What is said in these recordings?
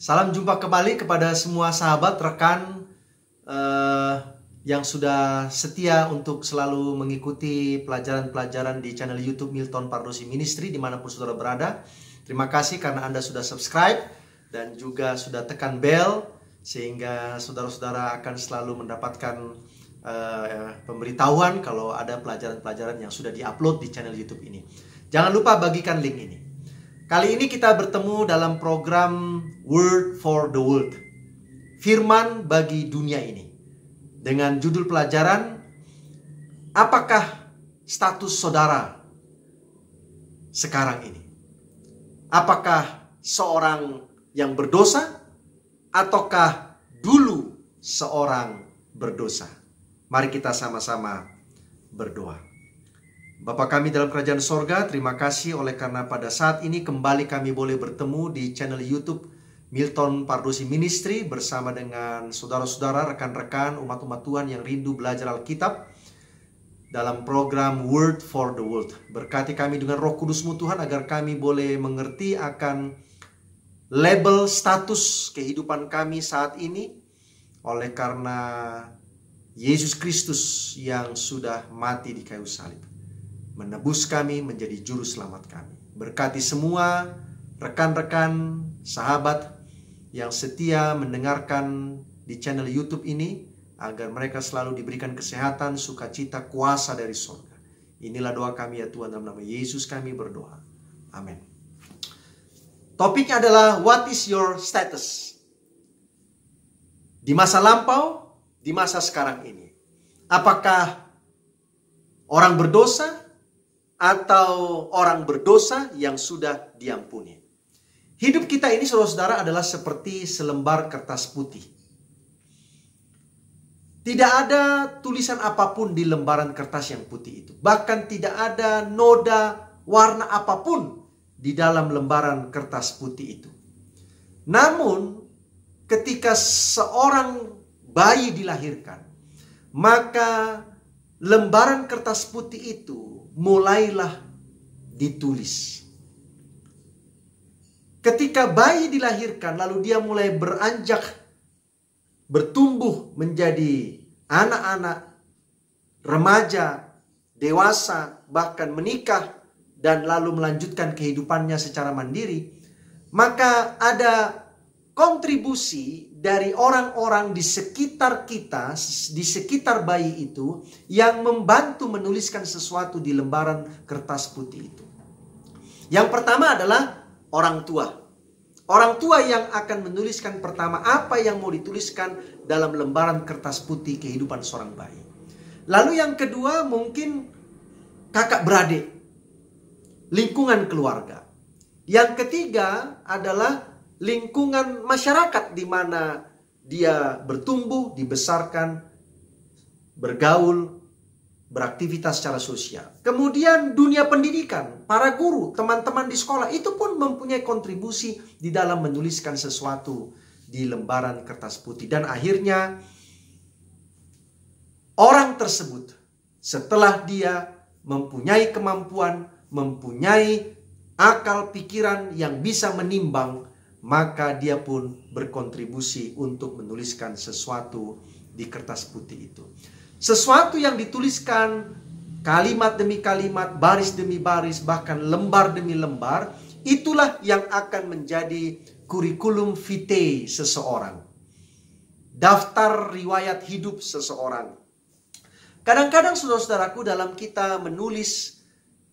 Salam jumpa kembali kepada semua sahabat, rekan yang sudah setia untuk selalu mengikuti pelajaran-pelajaran di channel YouTube Milton Pardosi Ministry dimanapun saudara berada. Terima kasih karena Anda sudah subscribe dan juga sudah tekan bell, sehingga saudara-saudara akan selalu mendapatkan pemberitahuan kalau ada pelajaran-pelajaran yang sudah diupload di channel YouTube ini. Jangan lupa bagikan link ini. Kali ini kita bertemu dalam program Word for the World, Firman bagi dunia ini, dengan judul pelajaran, apakah status saudara sekarang ini? Apakah seorang yang berdosa ataukah dulu seorang berdosa? Mari kita sama-sama berdoa. Bapa kami dalam kerajaan sorga, terima kasih oleh karena pada saat ini kembali kami boleh bertemu di channel YouTube Milton Pardosi Ministry bersama dengan saudara-saudara, rekan-rekan, umat-umat Tuhan yang rindu belajar Alkitab dalam program Word for the World. Berkati kami dengan Roh Kudus-Mu Tuhan agar kami boleh mengerti akan label status kehidupan kami saat ini oleh karena Yesus Kristus yang sudah mati di kayu salib, menebus kami menjadi juru selamat kami. Berkati semua rekan-rekan, sahabat yang setia mendengarkan di channel YouTube ini, agar mereka selalu diberikan kesehatan, sukacita, kuasa dari surga. Inilah doa kami ya Tuhan, dalam nama Yesus kami berdoa. Amin. Topiknya adalah what is your status? Di masa lampau, di masa sekarang ini. Apakah orang berdosa atau orang berdosa yang sudah diampuni? Hidup kita ini, saudara-saudara, adalah seperti selembar kertas putih. Tidak ada tulisan apapun di lembaran kertas yang putih itu. Bahkan tidak ada noda warna apapun di dalam lembaran kertas putih itu. Namun, ketika seorang bayi dilahirkan, maka lembaran kertas putih itu mulailah ditulis. Ketika bayi dilahirkan, lalu dia mulai beranjak, bertumbuh menjadi anak-anak, remaja, dewasa, bahkan menikah, dan lalu melanjutkan kehidupannya secara mandiri, maka ada kontribusi dari orang-orang di sekitar kita, di sekitar bayi itu, yang membantu menuliskan sesuatu di lembaran kertas putih itu. Yang pertama adalah orang tua. Orang tua yang akan menuliskan pertama apa yang mau dituliskan dalam lembaran kertas putih kehidupan seorang bayi. Lalu yang kedua mungkin kakak beradik, lingkungan keluarga. Yang ketiga adalah lingkungan masyarakat di mana dia bertumbuh, dibesarkan, bergaul, beraktivitas secara sosial. Kemudian dunia pendidikan, para guru, teman-teman di sekolah itu pun mempunyai kontribusi di dalam menuliskan sesuatu di lembaran kertas putih. Dan akhirnya orang tersebut setelah dia mempunyai kemampuan, mempunyai akal pikiran yang bisa menimbang, maka dia pun berkontribusi untuk menuliskan sesuatu di kertas putih itu. Sesuatu yang dituliskan kalimat demi kalimat, baris demi baris, bahkan lembar demi lembar, itulah yang akan menjadi kurikulum vitae seseorang. Daftar riwayat hidup seseorang. Kadang-kadang saudara-saudaraku, dalam kita menulis,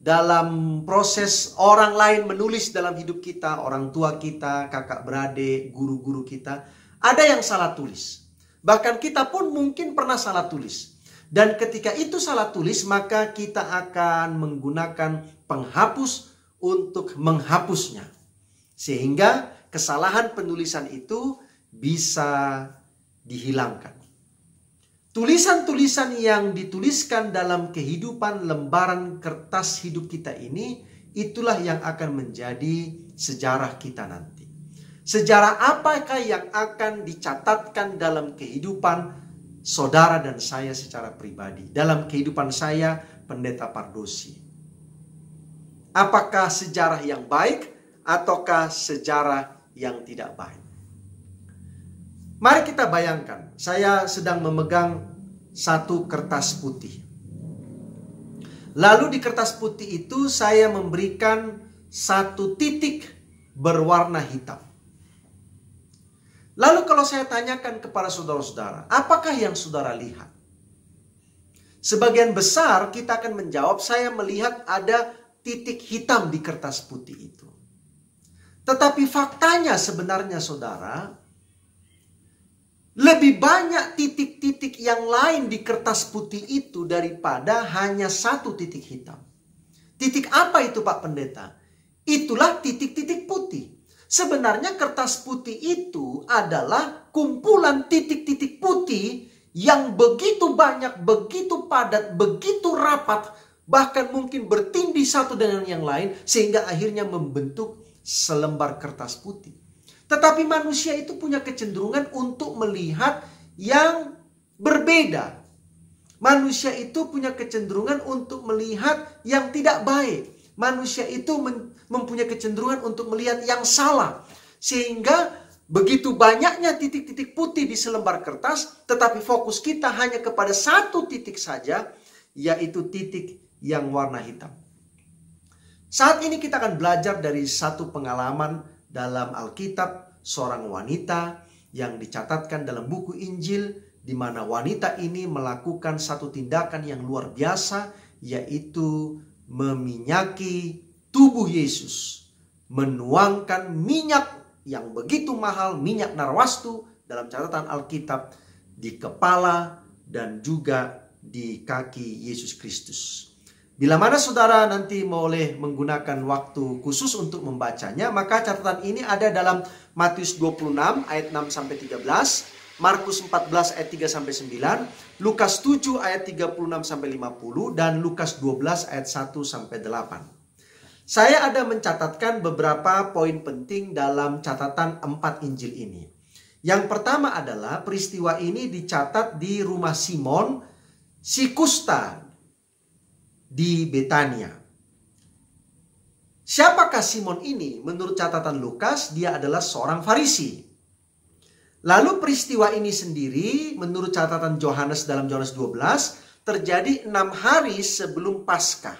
dalam proses orang lain menulis dalam hidup kita, orang tua kita, kakak beradik, guru-guru kita, ada yang salah tulis. Bahkan kita pun mungkin pernah salah tulis. Dan ketika itu salah tulis, maka kita akan menggunakan penghapus untuk menghapusnya. Sehingga kesalahan penulisan itu bisa dihilangkan. Tulisan-tulisan yang dituliskan dalam kehidupan lembaran kertas hidup kita ini, itulah yang akan menjadi sejarah kita nanti. Sejarah apakah yang akan dicatatkan dalam kehidupan saudara dan saya secara pribadi, dalam kehidupan saya, Pendeta Pardosi? Apakah sejarah yang baik ataukah sejarah yang tidak baik? Mari kita bayangkan, saya sedang memegang satu kertas putih. Lalu di kertas putih itu saya memberikan satu titik berwarna hitam. Lalu kalau saya tanyakan kepada saudara-saudara, apakah yang saudara lihat? Sebagian besar kita akan menjawab, saya melihat ada titik hitam di kertas putih itu. Tetapi faktanya sebenarnya saudara, lebih banyak titik-titik yang lain di kertas putih itu daripada hanya satu titik hitam. Titik apa itu Pak Pendeta? Itulah titik-titik putih. Sebenarnya kertas putih itu adalah kumpulan titik-titik putih yang begitu banyak, begitu padat, begitu rapat, bahkan mungkin bertindih satu dengan yang lain, sehingga akhirnya membentuk selembar kertas putih. Tetapi manusia itu punya kecenderungan untuk melihat yang berbeda. Manusia itu punya kecenderungan untuk melihat yang tidak baik. Manusia itu mempunyai kecenderungan untuk melihat yang salah. Sehingga begitu banyaknya titik-titik putih di selembar kertas, tetapi fokus kita hanya kepada satu titik saja, yaitu titik yang warna hitam. Saat ini kita akan belajar dari satu pengalaman dalam Alkitab, seorang wanita yang dicatatkan dalam buku Injil, di mana wanita ini melakukan satu tindakan yang luar biasa, yaitu meminyaki tubuh Yesus, menuangkan minyak yang begitu mahal, minyak narwastu dalam catatan Alkitab, di kepala dan juga di kaki Yesus Kristus. Bila mana saudara nanti boleh menggunakan waktu khusus untuk membacanya, maka catatan ini ada dalam Matius 26 ayat 6 sampai 13, Markus 14 ayat 3 sampai 9, Lukas 7 ayat 36 sampai 50 dan Lukas 12 ayat 1 sampai 8. Saya ada mencatatkan beberapa poin penting dalam catatan 4 Injil ini. Yang pertama adalah peristiwa ini dicatat di rumah Simon si kusta di Betania. Siapakah Simon ini? Menurut catatan Lukas, dia adalah seorang Farisi. Lalu peristiwa ini sendiri, menurut catatan Yohanes dalam Yohanes 12, terjadi 6 hari sebelum Paskah.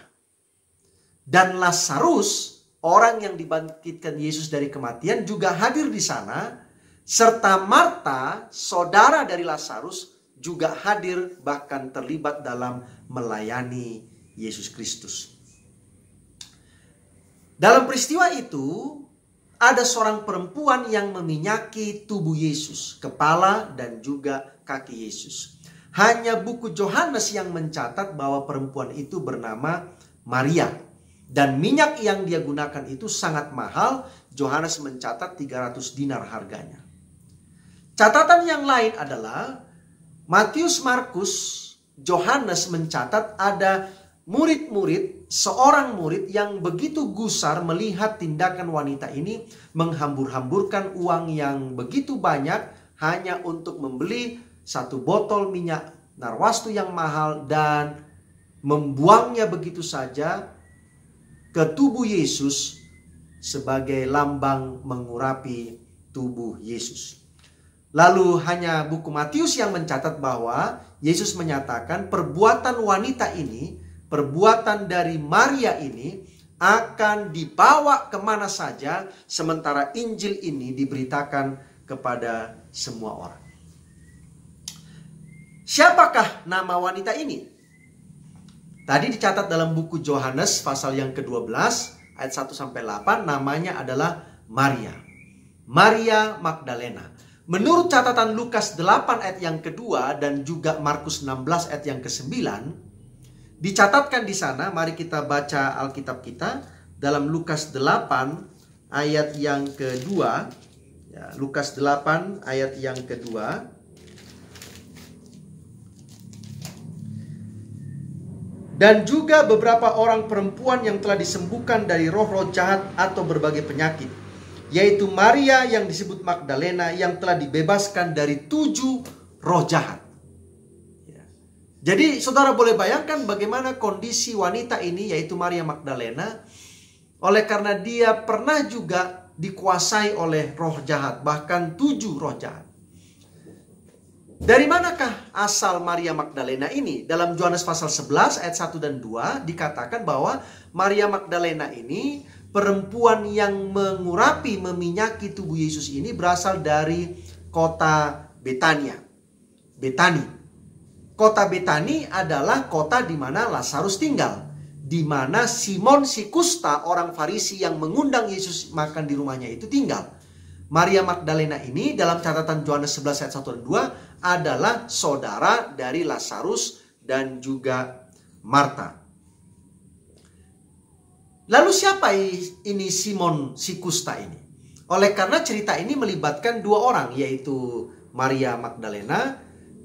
Dan Lazarus, orang yang dibangkitkan Yesus dari kematian, juga hadir di sana, serta Marta, saudara dari Lazarus, juga hadir bahkan terlibat dalam melayani Yesus Kristus. Dalam peristiwa itu, ada seorang perempuan yang meminyaki tubuh Yesus, kepala dan juga kaki Yesus. Hanya buku Yohanes yang mencatat bahwa perempuan itu bernama Maria. Dan minyak yang dia gunakan itu sangat mahal. Yohanes mencatat 300 dinar harganya. Catatan yang lain adalah Matius, Markus, Yohanes mencatat ada murid-murid, seorang murid yang begitu gusar melihat tindakan wanita ini menghambur-hamburkan uang yang begitu banyak hanya untuk membeli satu botol minyak narwastu yang mahal dan membuangnya begitu saja ke tubuh Yesus sebagai lambang mengurapi tubuh Yesus. Lalu hanya buku Matius yang mencatat bahwa Yesus menyatakan perbuatan wanita ini, perbuatan dari Maria ini akan dibawa kemana saja, sementara Injil ini diberitakan kepada semua orang. Siapakah nama wanita ini? Tadi dicatat dalam buku Yohanes pasal yang ke-12 ayat 1-8, namanya adalah Maria. Maria Magdalena. Menurut catatan Lukas 8 ayat yang kedua dan juga Markus 16 ayat yang ke-9, dicatatkan di sana, mari kita baca Alkitab kita dalam Lukas 8 ayat yang kedua. Ya, Lukas 8 ayat yang kedua. Dan juga beberapa orang perempuan yang telah disembuhkan dari roh-roh jahat atau berbagai penyakit, yaitu Maria yang disebut Magdalena yang telah dibebaskan dari 7 roh jahat. Jadi saudara boleh bayangkan bagaimana kondisi wanita ini, yaitu Maria Magdalena, oleh karena dia pernah juga dikuasai oleh roh jahat, bahkan 7 roh jahat. Dari manakah asal Maria Magdalena ini? Dalam Yohanes pasal 11 ayat 1 dan 2 dikatakan bahwa Maria Magdalena ini perempuan yang mengurapi, meminyaki tubuh Yesus ini berasal dari kota Betania. Betani. Kota Betani adalah kota di mana Lazarus tinggal. Di mana Simon si kusta, orang Farisi yang mengundang Yesus makan di rumahnya itu tinggal. Maria Magdalena ini dalam catatan Yohanes 11 ayat 1 dan 2 adalah saudara dari Lazarus dan juga Marta. Lalu siapa ini Simon si kusta ini? Oleh karena cerita ini melibatkan dua orang, yaitu Maria Magdalena,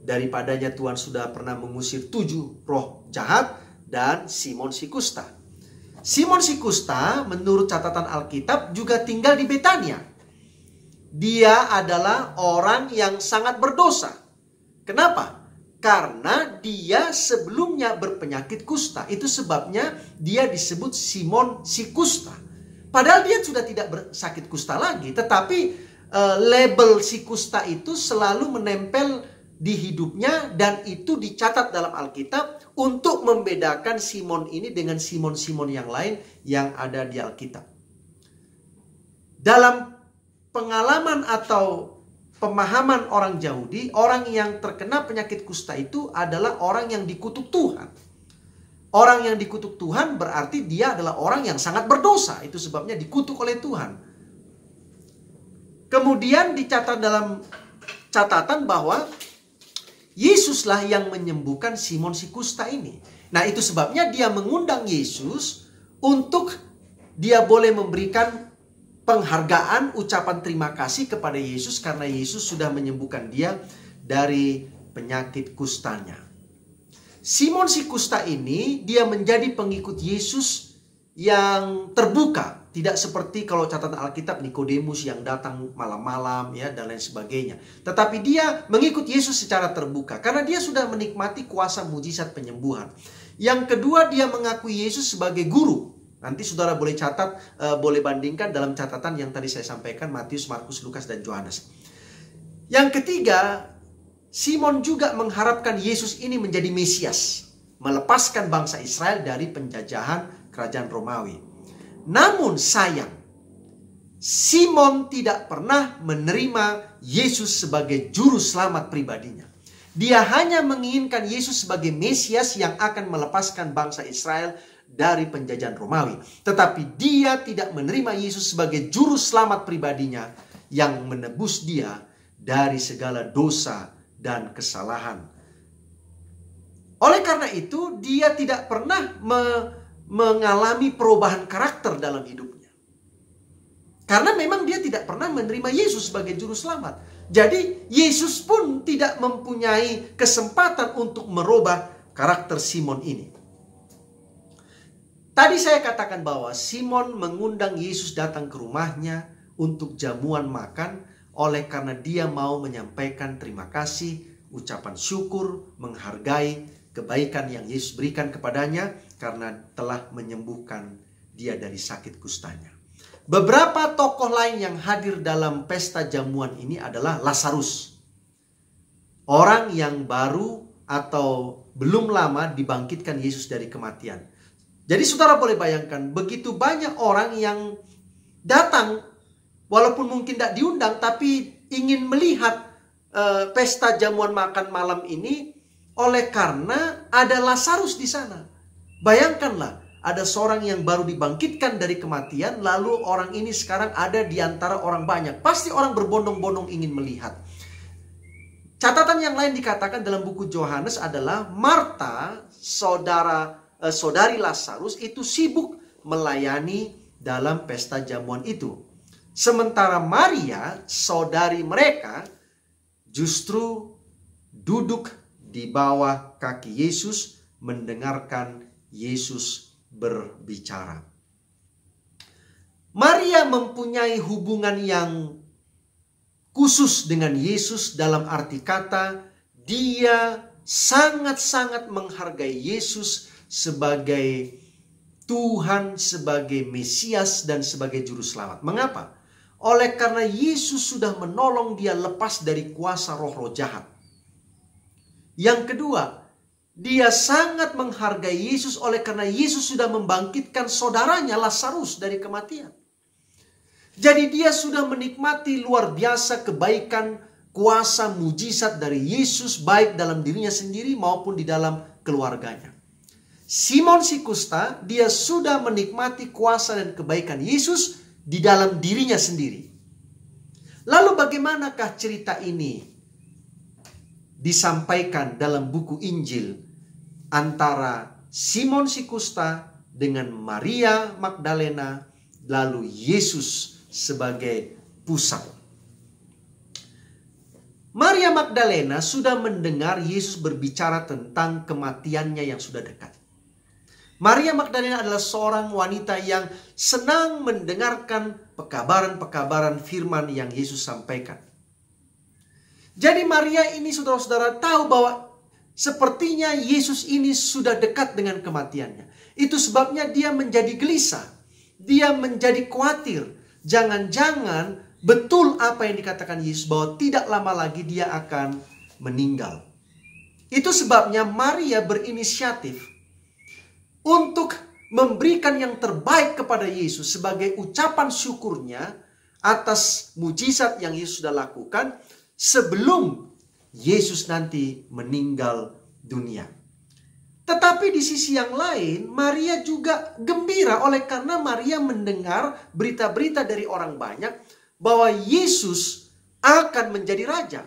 daripadanya Tuhan sudah pernah mengusir 7 roh jahat, dan Simon si kusta. Simon si kusta menurut catatan Alkitab juga tinggal di Betania. Dia adalah orang yang sangat berdosa. Kenapa? Karena dia sebelumnya berpenyakit kusta. Itu sebabnya dia disebut Simon si kusta. Padahal dia sudah tidak bersakit kusta lagi. Tetapi label si kusta itu selalu menempel di hidupnya. Dan itu dicatat dalam Alkitab untuk membedakan Simon ini dengan Simon-Simon yang lain yang ada di Alkitab. Dalam pengalaman atau pemahaman orang Yahudi, orang yang terkena penyakit kusta itu adalah orang yang dikutuk Tuhan. Orang yang dikutuk Tuhan berarti dia adalah orang yang sangat berdosa. Itu sebabnya dikutuk oleh Tuhan. Kemudian dicatat dalam catatan bahwa Yesuslah yang menyembuhkan Simon si kusta ini. Nah, itu sebabnya dia mengundang Yesus untuk dia boleh memberikan penghargaan, ucapan terima kasih kepada Yesus karena Yesus sudah menyembuhkan dia dari penyakit kustanya. Simon si kusta ini dia menjadi pengikut Yesus yang terbuka. Tidak seperti kalau catatan Alkitab Nikodemus yang datang malam-malam ya dan lain sebagainya. Tetapi dia mengikut Yesus secara terbuka karena dia sudah menikmati kuasa mujizat penyembuhan. Yang kedua, dia mengakui Yesus sebagai guru. Nanti saudara boleh catat, boleh bandingkan dalam catatan yang tadi saya sampaikan, Matius, Markus, Lukas, dan Yohanes. Yang ketiga, Simon juga mengharapkan Yesus ini menjadi Mesias, melepaskan bangsa Israel dari penjajahan kerajaan Romawi. Namun sayang, Simon tidak pernah menerima Yesus sebagai juru selamat pribadinya. Dia hanya menginginkan Yesus sebagai Mesias yang akan melepaskan bangsa Israel dari penjajahan Romawi. Tetapi dia tidak menerima Yesus sebagai juru selamat pribadinya yang menebus dia dari segala dosa dan kesalahan. Oleh karena itu, dia tidak pernah mengalami perubahan karakter dalam hidupnya. Karena memang dia tidak pernah menerima Yesus sebagai juru selamat. Jadi Yesus pun tidak mempunyai kesempatan untuk merubah karakter Simon ini. Tadi saya katakan bahwa Simon mengundang Yesus datang ke rumahnya untuk jamuan makan oleh karena dia mau menyampaikan terima kasih, ucapan syukur, menghargai kebaikan yang Yesus berikan kepadanya karena telah menyembuhkan dia dari sakit kustanya. Beberapa tokoh lain yang hadir dalam pesta jamuan ini adalah Lazarus. Orang yang baru atau belum lama dibangkitkan Yesus dari kematian. Jadi saudara boleh bayangkan begitu banyak orang yang datang walaupun mungkin tidak diundang tapi ingin melihat pesta jamuan makan malam ini oleh karena ada Lazarus di sana. Bayangkanlah, ada seorang yang baru dibangkitkan dari kematian, lalu orang ini sekarang ada di antara orang banyak. Pasti orang berbondong-bondong ingin melihat. Catatan yang lain dikatakan dalam buku Yohanes adalah Marta, saudari Lazarus itu sibuk melayani dalam pesta jamuan itu. Sementara Maria, saudari mereka, justru duduk di bawah kaki Yesus mendengarkan Yesus berbicara. Maria mempunyai hubungan yang khusus dengan Yesus dalam arti kata dia sangat-sangat menghargai Yesus sebagai Tuhan, sebagai Mesias dan sebagai juru selamat. Mengapa? Oleh karena Yesus sudah menolong dia lepas dari kuasa roh-roh jahat. Yang kedua, dia sangat menghargai Yesus oleh karena Yesus sudah membangkitkan saudaranya Lazarus dari kematian. Jadi dia sudah menikmati luar biasa kebaikan, kuasa, mujizat dari Yesus baik dalam dirinya sendiri maupun di dalam keluarganya. Simon si kusta, dia sudah menikmati kuasa dan kebaikan Yesus di dalam dirinya sendiri. Lalu bagaimanakah cerita ini disampaikan dalam buku Injil antara Simon si kusta dengan Maria Magdalena, lalu Yesus sebagai pusat? Maria Magdalena sudah mendengar Yesus berbicara tentang kematiannya yang sudah dekat. Maria Magdalena adalah seorang wanita yang senang mendengarkan pekabaran-pekabaran firman yang Yesus sampaikan. Jadi Maria ini saudara-saudara tahu bahwa sepertinya Yesus ini sudah dekat dengan kematiannya. Itu sebabnya dia menjadi gelisah. Dia menjadi khawatir. Jangan-jangan betul apa yang dikatakan Yesus bahwa tidak lama lagi dia akan meninggal. Itu sebabnya Maria berinisiatif untuk memberikan yang terbaik kepada Yesus sebagai ucapan syukurnya atas mujizat yang Yesus sudah lakukan sebelum Yesus nanti meninggal dunia. Tetapi di sisi yang lain, Maria juga gembira oleh karena Maria mendengar berita-berita dari orang banyak bahwa Yesus akan menjadi raja.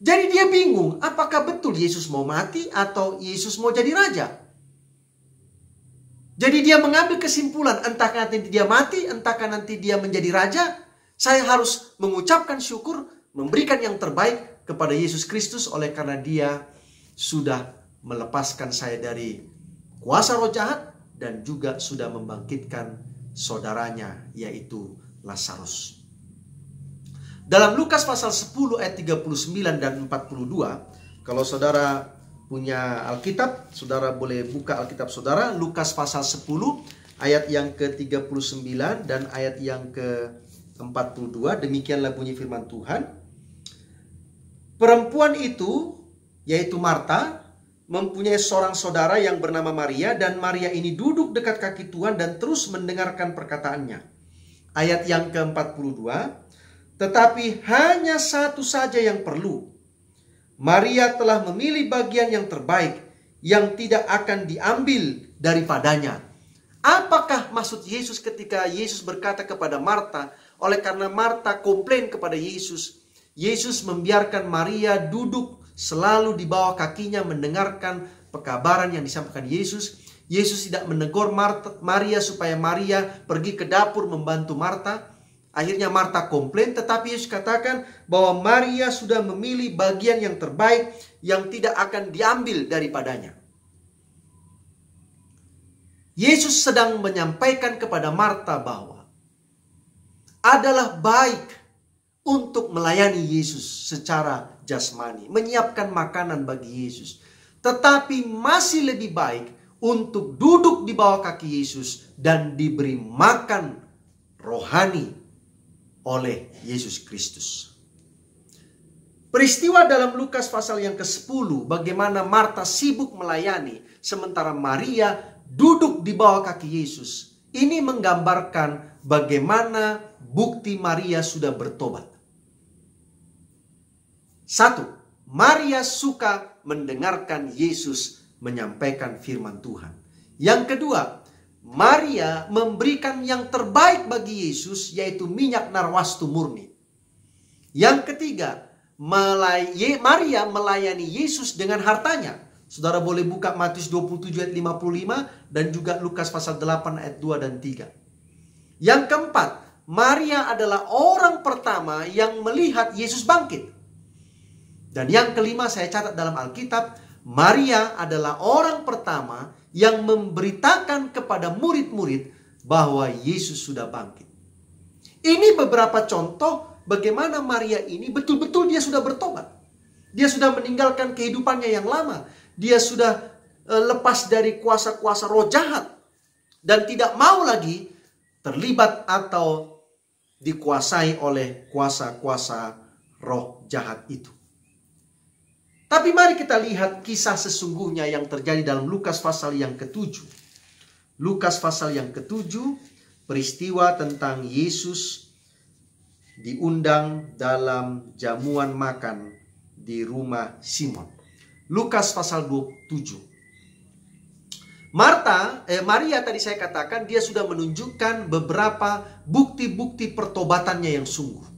Jadi dia bingung, apakah betul Yesus mau mati atau Yesus mau jadi raja? Jadi dia mengambil kesimpulan, entahkah nanti dia mati, entahkah nanti dia menjadi raja. Saya harus mengucapkan syukur, memberikan yang terbaik kepada Yesus Kristus oleh karena dia sudah melepaskan saya dari kuasa roh jahat dan juga sudah membangkitkan saudaranya yaitu Lazarus. Dalam Lukas pasal 10 ayat 39 dan 42, kalau saudara punya Alkitab, saudara boleh buka Alkitab saudara, Lukas pasal 10 ayat yang ke-39 dan ayat yang ke-42, demikianlah bunyi firman Tuhan. Perempuan itu, yaitu Marta, mempunyai seorang saudara yang bernama Maria, dan Maria ini duduk dekat kaki Tuhan dan terus mendengarkan perkataannya. Ayat yang ke-42, tetapi hanya satu saja yang perlu. Maria telah memilih bagian yang terbaik, yang tidak akan diambil daripadanya. Apakah maksud Yesus ketika Yesus berkata kepada Marta, oleh karena Marta komplain kepada Yesus, Yesus membiarkan Maria duduk selalu di bawah kakinya mendengarkan pekabaran yang disampaikan Yesus. Yesus tidak menegur Maria supaya Maria pergi ke dapur membantu Marta. Akhirnya Marta komplain, tetapi Yesus katakan bahwa Maria sudah memilih bagian yang terbaik yang tidak akan diambil daripadanya. Yesus sedang menyampaikan kepada Marta bahwa adalah baik untuk melayani Yesus secara jasmani, menyiapkan makanan bagi Yesus. Tetapi masih lebih baik untuk duduk di bawah kaki Yesus dan diberi makan rohani oleh Yesus Kristus. Peristiwa dalam Lukas pasal yang ke-10, bagaimana Marta sibuk melayani, sementara Maria duduk di bawah kaki Yesus. Ini menggambarkan bagaimana bukti Maria sudah bertobat. 1. Maria suka mendengarkan Yesus menyampaikan firman Tuhan. Yang kedua, Maria memberikan yang terbaik bagi Yesus, yaitu minyak narwastu murni. Yang ketiga, Maria melayani Yesus dengan hartanya. Saudara boleh buka Matius 27 ayat 55 dan juga Lukas pasal 8 ayat 2 dan 3. Yang keempat, Maria adalah orang pertama yang melihat Yesus bangkit. Dan yang kelima, saya catat dalam Alkitab, Maria adalah orang pertama yang memberitakan kepada murid-murid bahwa Yesus sudah bangkit. Ini beberapa contoh bagaimana Maria ini betul-betul dia sudah bertobat. Dia sudah meninggalkan kehidupannya yang lama. Dia sudah lepas dari kuasa-kuasa roh jahat. Dan tidak mau lagi terlibat atau dikuasai oleh kuasa-kuasa roh jahat itu. Tapi mari kita lihat kisah sesungguhnya yang terjadi dalam Lukas pasal yang ke-7. Lukas pasal yang ke-7, peristiwa tentang Yesus diundang dalam jamuan makan di rumah Simon. Lukas pasal 27. Maria tadi saya katakan dia sudah menunjukkan beberapa bukti-bukti pertobatannya yang sungguh.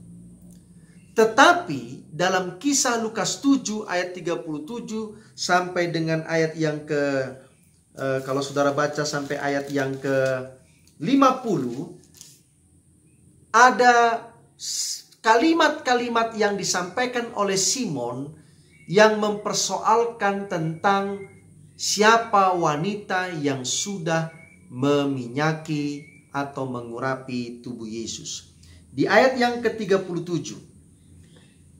Tetapi dalam kisah Lukas 7 ayat 37 sampai dengan ayat yang kalau saudara baca sampai ayat yang ke-50, ada kalimat-kalimat yang disampaikan oleh Simon yang mempersoalkan tentang siapa wanita yang sudah meminyaki atau mengurapi tubuh Yesus. Di ayat yang ke-37.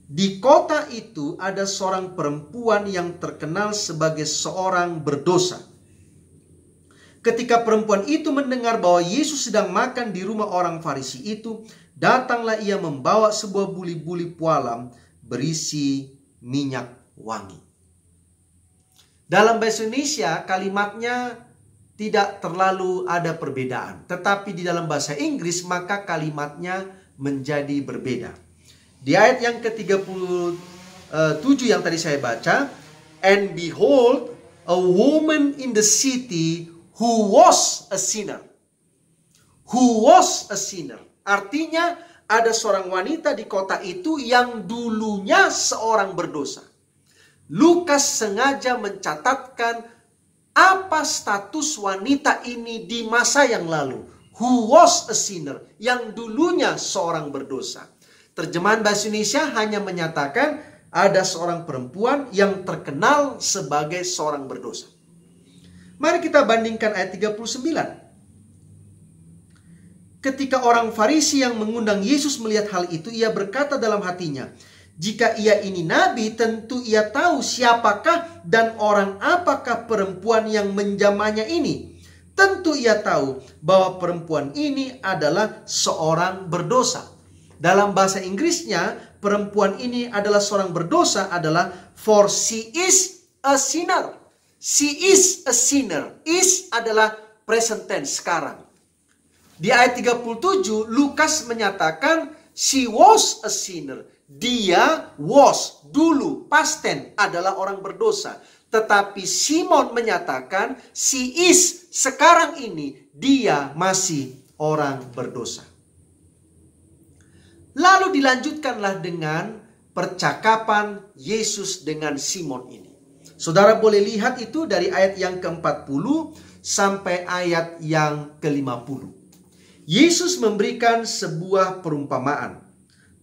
Di kota itu ada seorang perempuan yang terkenal sebagai seorang berdosa. Ketika perempuan itu mendengar bahwa Yesus sedang makan di rumah orang Farisi itu, datanglah ia membawa sebuah buli-buli pualam berisi minyak wangi. Dalam bahasa Indonesia kalimatnya tidak terlalu ada perbedaan. Tetapi di dalam bahasa Inggris maka kalimatnya menjadi berbeda. Di ayat yang ke-37 yang tadi saya baca. And behold, a woman in the city who was a sinner. Who was a sinner. Artinya ada seorang wanita di kota itu yang dulunya seorang berdosa. Lukas sengaja mencatatkan apa status wanita ini di masa yang lalu. Who was a sinner. Yang dulunya seorang berdosa. Terjemahan bahasa Indonesia hanya menyatakan ada seorang perempuan yang terkenal sebagai seorang berdosa. Mari kita bandingkan ayat 39. Ketika orang Farisi yang mengundang Yesus melihat hal itu, ia berkata dalam hatinya, jika ia ini nabi, tentu ia tahu siapakah dan orang apakah perempuan yang menjamahnya ini. Tentu ia tahu bahwa perempuan ini adalah seorang berdosa. Dalam bahasa Inggrisnya, perempuan ini adalah seorang berdosa adalah for she is a sinner. She is a sinner. Is adalah present tense, sekarang. Di ayat 37, Lukas menyatakan she was a sinner. Dia was, dulu, past tense, adalah orang berdosa. Tetapi Simon menyatakan she is, sekarang ini, dia masih orang berdosa. Lalu dilanjutkanlah dengan percakapan Yesus dengan Simon ini. Saudara boleh lihat itu dari ayat yang ke-40 sampai ayat yang ke-50. Yesus memberikan sebuah perumpamaan.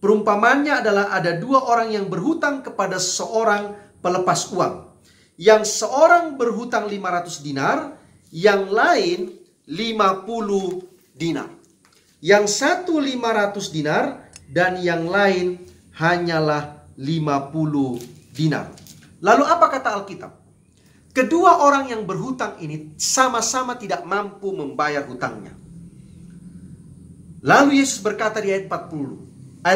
Perumpamaannya adalah ada dua orang yang berhutang kepada seorang pelepas uang. Yang seorang berhutang 500 dinar, yang lain 50 dinar. Yang satu 500 dinar dan yang lain hanyalah 50 dinar. Lalu apa kata Alkitab? Kedua orang yang berhutang ini sama-sama tidak mampu membayar hutangnya. Lalu Yesus berkata di ayat 42,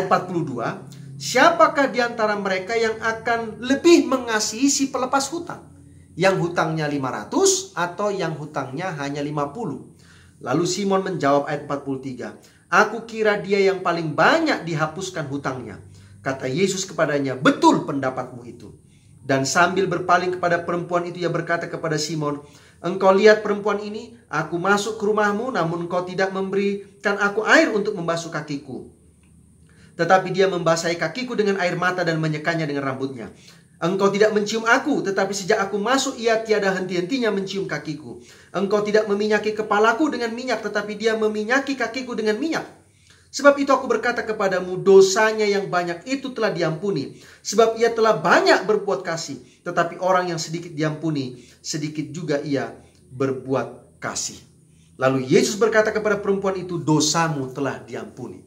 siapakah di antara mereka yang akan lebih mengasihi si pelepas hutang? Yang hutangnya 500 atau yang hutangnya hanya 50? Lalu Simon menjawab ayat 43, aku kira dia yang paling banyak dihapuskan hutangnya. Kata Yesus kepadanya, betul pendapatmu itu. Dan sambil berpaling kepada perempuan itu, ia berkata kepada Simon, engkau lihat perempuan ini? Aku masuk ke rumahmu, namun engkau tidak memberikan aku air untuk membasuh kakiku. Tetapi dia membasahi kakiku dengan air mata dan menyekanya dengan rambutnya. Engkau tidak mencium aku, tetapi sejak aku masuk ia tiada henti-hentinya mencium kakiku. Engkau tidak meminyaki kepalaku dengan minyak, tetapi dia meminyaki kakiku dengan minyak. Sebab itu aku berkata kepadamu, dosanya yang banyak itu telah diampuni. Sebab ia telah banyak berbuat kasih. Tetapi orang yang sedikit diampuni, sedikit juga ia berbuat kasih. Lalu Yesus berkata kepada perempuan itu, dosamu telah diampuni.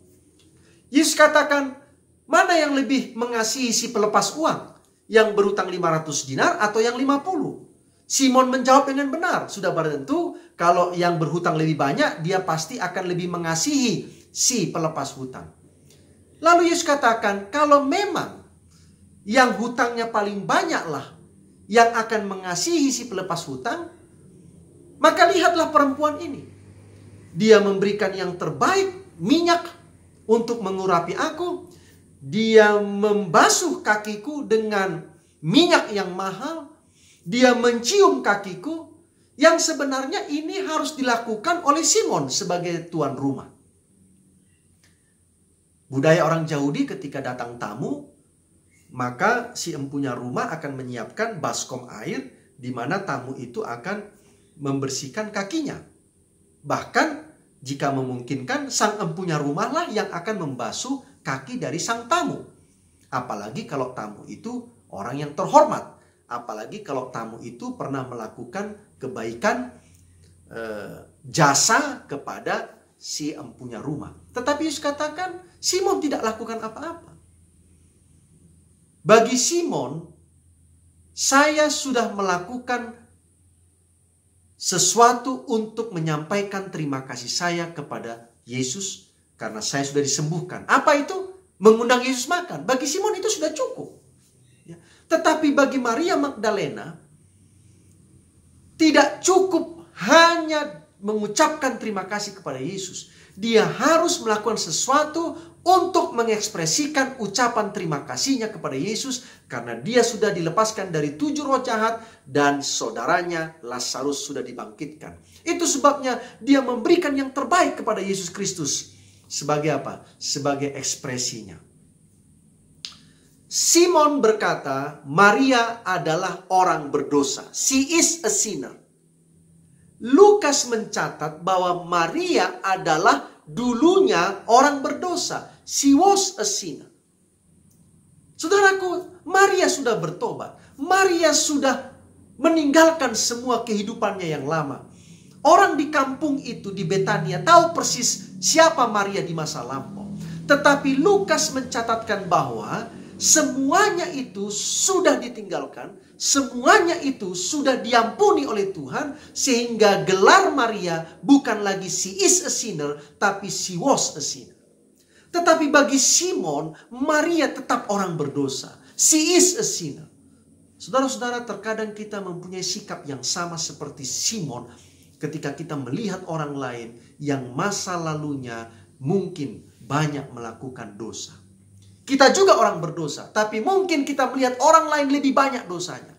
Yesus katakan, mana yang lebih mengasihi si pelepas uang? Yang berhutang 500 dinar atau yang 50? Simon menjawab dengan benar. Sudah barang tentu, kalau yang berhutang lebih banyak, dia pasti akan lebih mengasihi si pelepas hutang. Lalu Yesus katakan, kalau memang yang hutangnya paling banyaklah yang akan mengasihi si pelepas hutang, maka lihatlah perempuan ini. Dia memberikan yang terbaik, minyak untuk mengurapi aku. Dia membasuh kakiku dengan minyak yang mahal. Dia mencium kakiku, yang sebenarnya ini harus dilakukan oleh Simon sebagai tuan rumah. Budaya orang Yahudi ketika datang tamu, maka si empunya rumah akan menyiapkan baskom air di mana tamu itu akan membersihkan kakinya. Bahkan jika memungkinkan, sang empunya rumahlah yang akan membasuh kaki dari sang tamu. Apalagi kalau tamu itu orang yang terhormat. Apalagi kalau tamu itu pernah melakukan kebaikan jasa kepada si empunya rumah. Tetapi Yesus katakan, Simon tidak lakukan apa-apa. Bagi Simon, saya sudah melakukan sesuatu untuk menyampaikan terima kasih saya kepada Yesus karena saya sudah disembuhkan. Apa itu? Mengundang Yesus makan. Bagi Simon itu sudah cukup. Ya. Tetapi bagi Maria Magdalena, tidak cukup hanya mengucapkan terima kasih kepada Yesus. Dia harus melakukan sesuatu untuk mengekspresikan ucapan terima kasihnya kepada Yesus karena dia sudah dilepaskan dari 7 roh jahat dan saudaranya Lazarus sudah dibangkitkan. Itu sebabnya dia memberikan yang terbaik kepada Yesus Kristus. Sebagai apa? Sebagai ekspresinya. Simon berkata, Maria adalah orang berdosa. She is a sinner. Lukas mencatat bahwa Maria adalah dulunya orang berdosa. She was a sinner. Saudaraku, Maria sudah bertobat. Maria sudah meninggalkan semua kehidupannya yang lama. Orang di kampung itu, di Betania, tahu persis siapa Maria di masa lampau. Tetapi Lukas mencatatkan bahwa semuanya itu sudah ditinggalkan. Semuanya itu sudah diampuni oleh Tuhan. Sehingga gelar Maria bukan lagi she is a sinner, tapi she was a sinner. Tetapi bagi Simon, Maria tetap orang berdosa. She is a sinner. Saudara-saudara, terkadang kita mempunyai sikap yang sama seperti Simon ketika kita melihat orang lain yang masa lalunya mungkin banyak melakukan dosa. Kita juga orang berdosa, tapi mungkin kita melihat orang lain lebih banyak dosanya.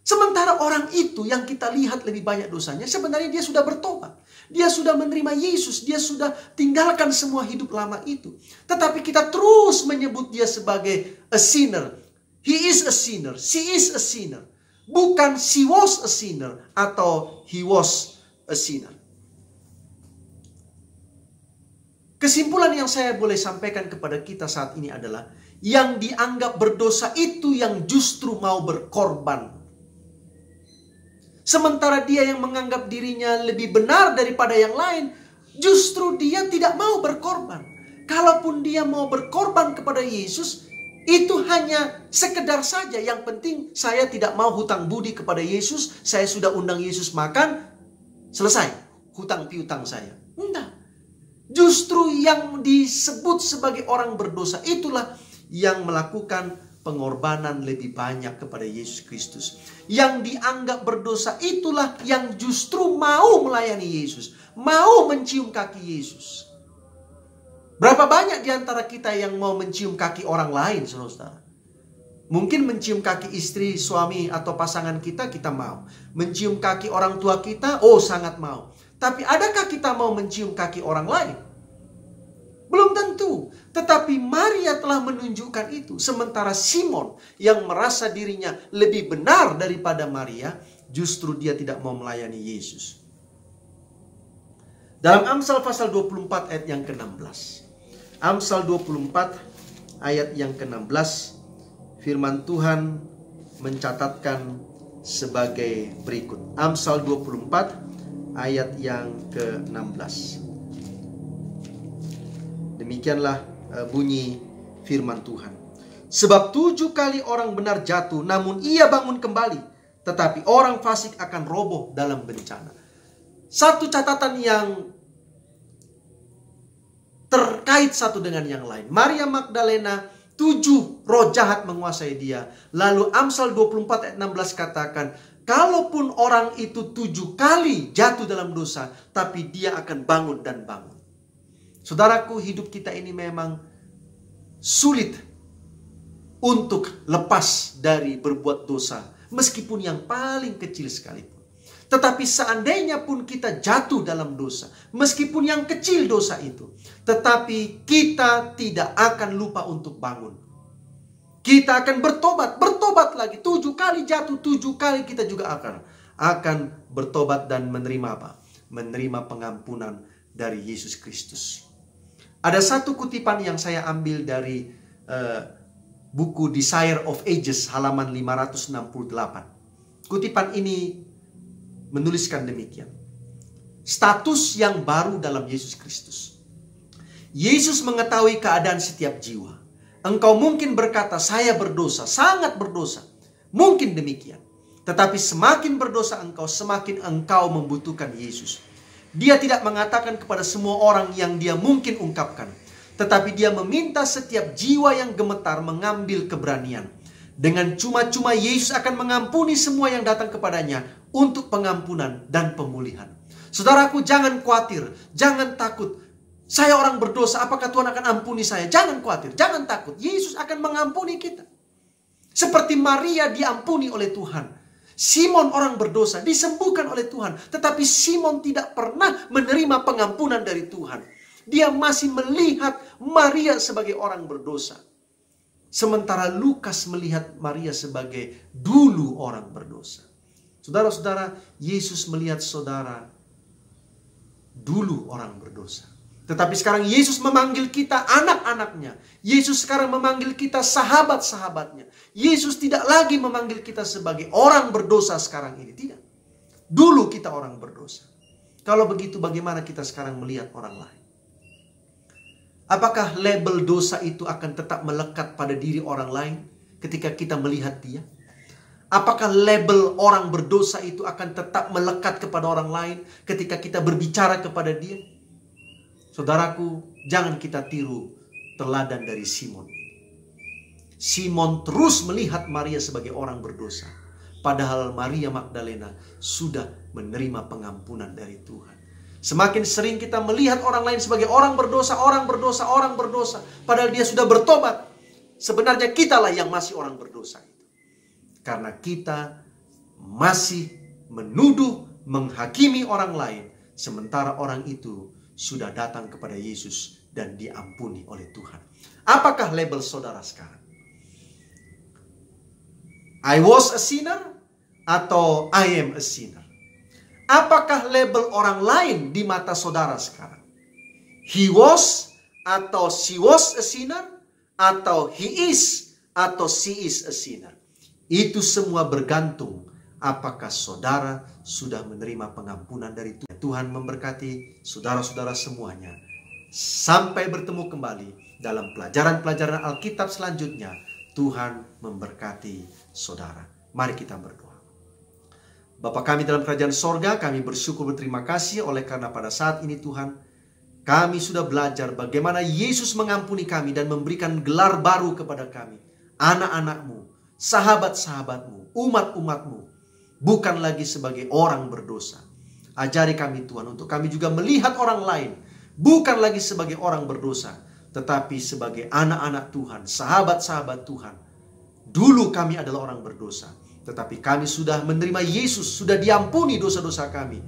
Sementara orang itu yang kita lihat lebih banyak dosanya, sebenarnya dia sudah bertobat. Dia sudah menerima Yesus, dia sudah tinggalkan semua hidup lama itu. Tetapi kita terus menyebut dia sebagai a sinner. He is a sinner, she is a sinner. Bukan she was a sinner atau he was a sinner. Kesimpulan yang saya boleh sampaikan kepada kita saat ini adalah yang dianggap berdosa itu yang justru mau berkorban. Sementara dia yang menganggap dirinya lebih benar daripada yang lain, justru dia tidak mau berkorban. Kalaupun dia mau berkorban kepada Yesus, itu hanya sekedar saja. Yang penting saya tidak mau hutang budi kepada Yesus. Saya sudah undang Yesus makan. Selesai. Hutang piutang saya. Enggak. Justru yang disebut sebagai orang berdosa itulah yang melakukan pengorbanan lebih banyak kepada Yesus Kristus. Yang dianggap berdosa itulah yang justru mau melayani Yesus. Mau mencium kaki Yesus. Berapa banyak di antara kita yang mau mencium kaki orang lain, saudara-saudara? Mungkin mencium kaki istri, suami, atau pasangan kita, kita mau. Mencium kaki orang tua kita, oh sangat mau. Tapi adakah kita mau mencium kaki orang lain? Belum tentu. Tetapi Maria telah menunjukkan itu. Sementara Simon yang merasa dirinya lebih benar daripada Maria, justru dia tidak mau melayani Yesus. Dalam Amsal pasal 24 ayat yang ke-16. Amsal 24 ayat yang ke-16, firman Tuhan mencatatkan sebagai berikut. Amsal 24 ayat yang ke-16. Demikianlah bunyi firman Tuhan. Sebab 7 kali orang benar jatuh, namun ia bangun kembali. Tetapi orang fasik akan roboh dalam bencana. Satu catatan yang terkait satu dengan yang lain. Maria Magdalena 7 roh jahat menguasai dia. Lalu Amsal 24 ayat 16 katakan, kalaupun orang itu 7 kali jatuh dalam dosa, tapi dia akan bangun dan bangun. Saudaraku, hidup kita ini memang sulit untuk lepas dari berbuat dosa, meskipun yang paling kecil sekalipun. Tetapi seandainya pun kita jatuh dalam dosa, meskipun yang kecil dosa itu, tetapi kita tidak akan lupa untuk bangun. Kita akan bertobat lagi. 7 kali jatuh, 7 kali kita juga akan bertobat dan menerima apa? Menerima pengampunan dari Yesus Kristus. Ada satu kutipan yang saya ambil dari buku Desire of Ages halaman 568. Kutipan ini menuliskan demikian. Status yang baru dalam Yesus Kristus. Yesus mengetahui keadaan setiap jiwa. Engkau mungkin berkata, saya berdosa, sangat berdosa. Mungkin demikian. Tetapi semakin berdosa engkau, semakin engkau membutuhkan Yesus. Dia tidak mengatakan kepada semua orang yang dia mungkin ungkapkan. Tetapi dia meminta setiap jiwa yang gemetar mengambil keberanian. Dengan cuma-cuma Yesus akan mengampuni semua yang datang kepadanya untuk pengampunan dan pemulihan. Saudaraku, jangan khawatir, jangan takut. Saya orang berdosa, apakah Tuhan akan ampuni saya? Jangan khawatir, jangan takut. Yesus akan mengampuni kita. Seperti Maria diampuni oleh Tuhan. Simon orang berdosa disembuhkan oleh Tuhan. Tetapi Simon tidak pernah menerima pengampunan dari Tuhan. Dia masih melihat Maria sebagai orang berdosa. Sementara Lukas melihat Maria sebagai dulu orang berdosa. Saudara-saudara, Yesus melihat saudara dulu orang berdosa. Tetapi sekarang Yesus memanggil kita anak-anaknya. Yesus sekarang memanggil kita sahabat-sahabatnya. Yesus tidak lagi memanggil kita sebagai orang berdosa sekarang ini. Tidak. Dulu kita orang berdosa. Kalau begitu bagaimana kita sekarang melihat orang lain? Apakah label dosa itu akan tetap melekat pada diri orang lain ketika kita melihat dia? Apakah label orang berdosa itu akan tetap melekat kepada orang lain ketika kita berbicara kepada dia? Saudaraku, jangan kita tiru teladan dari Simon. Simon terus melihat Maria sebagai orang berdosa. Padahal Maria Magdalena sudah menerima pengampunan dari Tuhan. Semakin sering kita melihat orang lain sebagai orang berdosa, orang berdosa, orang berdosa. Padahal dia sudah bertobat. Sebenarnya kitalah yang masih orang berdosa itu. Karena kita masih menuduh, menghakimi orang lain. Sementara orang itu sudah datang kepada Yesus dan diampuni oleh Tuhan. Apakah label saudara sekarang? I was a sinner atau I am a sinner? Apakah label orang lain di mata saudara sekarang? He was atau she was a sinner? Atau he is atau she is a sinner? Itu semua bergantung apakah saudara sudah menerima pengampunan dari Tuhan. Tuhan memberkati saudara-saudara semuanya. Sampai bertemu kembali dalam pelajaran-pelajaran Alkitab selanjutnya. Tuhan memberkati saudara. Mari kita berdoa. Bapa kami dalam kerajaan sorga, kami bersyukur berterima kasih oleh karena pada saat ini Tuhan, kami sudah belajar bagaimana Yesus mengampuni kami dan memberikan gelar baru kepada kami. Anak-anak-Mu, sahabat-sahabat-Mu, umat-umat-Mu, bukan lagi sebagai orang berdosa. Ajari kami Tuhan untuk kami juga melihat orang lain, bukan lagi sebagai orang berdosa, tetapi sebagai anak-anak Tuhan, sahabat-sahabat Tuhan. Dulu kami adalah orang berdosa. Tetapi kami sudah menerima Yesus, sudah diampuni dosa-dosa kami.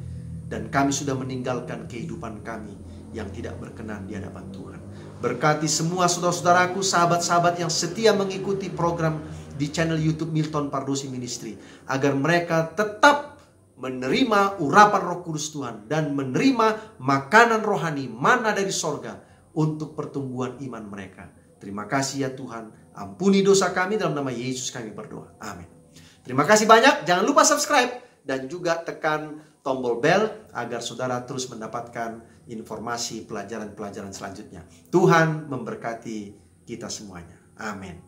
Dan kami sudah meninggalkan kehidupan kami yang tidak berkenan di hadapan Tuhan. Berkati semua saudara-saudaraku, sahabat-sahabat yang setia mengikuti program di channel YouTube Milton Pardosi Ministry. Agar mereka tetap menerima urapan Roh Kudus Tuhan. Dan menerima makanan rohani, mana dari sorga untuk pertumbuhan iman mereka. Terima kasih ya Tuhan. Ampuni dosa kami, dalam nama Yesus kami berdoa. Amin. Terima kasih banyak. Jangan lupa subscribe dan juga tekan tombol bel agar saudara terus mendapatkan informasi pelajaran-pelajaran selanjutnya. Tuhan memberkati kita semuanya. Amin.